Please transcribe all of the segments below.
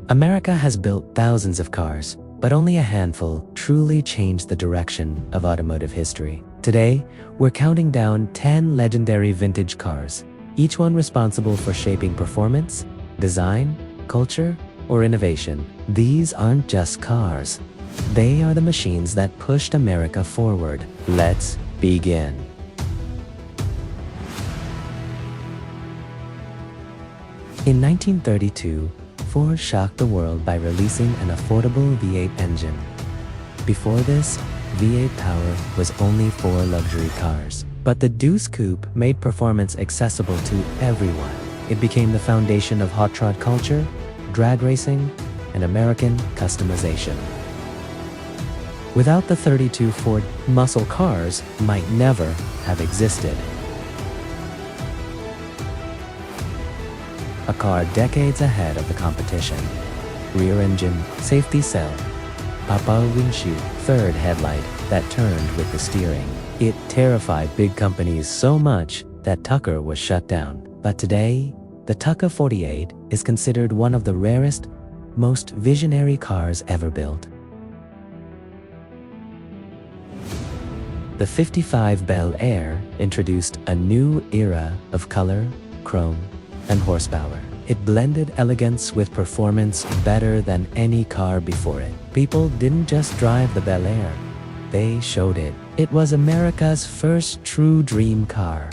America has built thousands of cars, but only a handful truly changed the direction of automotive history. Today, we're counting down 10 legendary vintage cars, each one responsible for shaping performance, design, culture, or innovation. These aren't just cars. They are the machines that pushed America forward. Let's begin. In 1932, Ford shocked the world by releasing an affordable V8 engine. Before this, V8 power was only for luxury cars. But the Deuce Coupe made performance accessible to everyone. It became the foundation of hot rod culture, drag racing, and American customization. Without the 32 Ford, muscle cars might never have existed. A car decades ahead of the competition. Rear engine, safety cell, papa windshield, third headlight that turned with the steering. It terrified big companies so much that Tucker was shut down. But today, the Tucker 48 is considered one of the rarest, most visionary cars ever built. The 55 Bel Air introduced a new era of color, chrome, and horsepower. It blended elegance with performance better than any car before it. People didn't just drive the Bel Air, they showed it. It was America's first true dream car.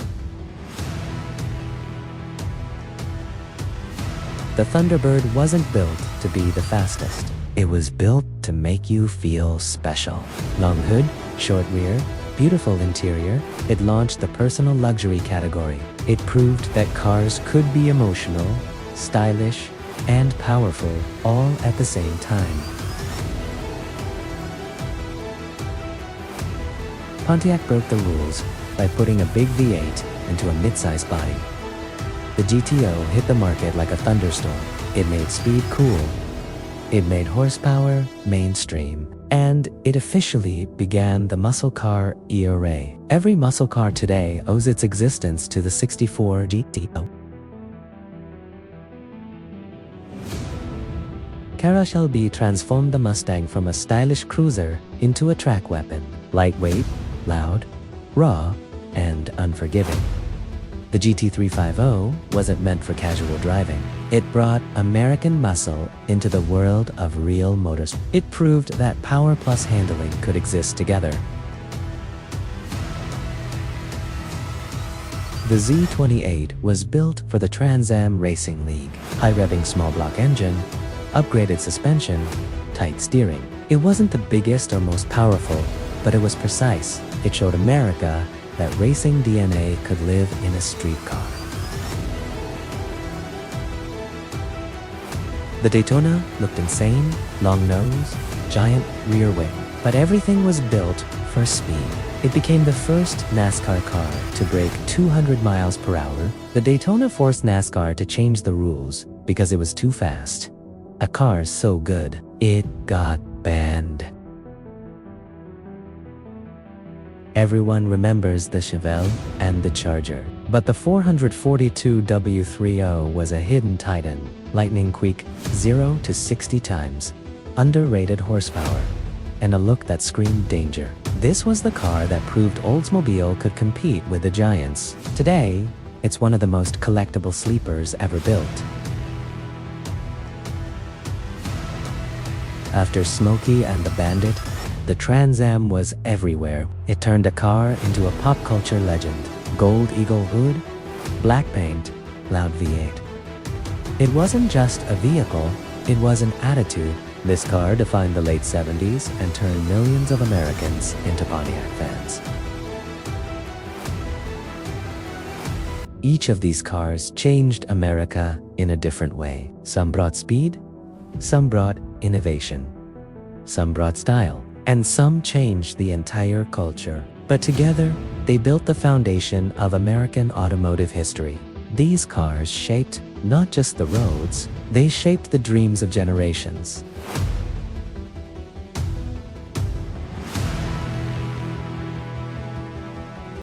The Thunderbird wasn't built to be the fastest. It was built to make you feel special. Long hood, short rear, beautiful interior, it launched the personal luxury category. It proved that cars could be emotional, stylish, and powerful all at the same time. Pontiac broke the rules by putting a big V8 into a mid-size body. The GTO hit the market like a thunderstorm. It made speed cool. It made horsepower mainstream. And it officially began the muscle car era. Every muscle car today owes its existence to the 64 GTO. Carousel B transformed the Mustang from a stylish cruiser into a track weapon. Lightweight, loud, raw, and unforgiving. The GT350 wasn't meant for casual driving. It brought American muscle into the world of real motors. It proved that power plus handling could exist together. The Z28 was built for the Trans Am Racing League. High-revving small block engine, upgraded suspension, tight steering. It wasn't the biggest or most powerful, but it was precise. It showed America that racing DNA could live in a street car. The Daytona looked insane, long nose, giant rear wing, but everything was built for speed. It became the first NASCAR car to break 200 miles per hour. The Daytona forced NASCAR to change the rules because it was too fast. A car so good, it got banned. Everyone remembers the Chevelle and the Charger. But the 442 W30 was a hidden titan. Lightning quick, 0 to 60 times. Underrated horsepower. And a look that screamed danger. This was the car that proved Oldsmobile could compete with the giants. Today, it's one of the most collectible sleepers ever built. After Smokey and the Bandit, the Trans Am was everywhere. It turned a car into a pop culture legend. Gold eagle hood, black paint, loud V8. It wasn't just a vehicle, it was an attitude. This car defined the late 70s and turned millions of Americans into Pontiac fans. Each of these cars changed America in a different way. Some brought speed, some brought innovation, some brought style, and some changed the entire culture. But together, they built the foundation of American automotive history. These cars shaped not just the roads, they shaped the dreams of generations.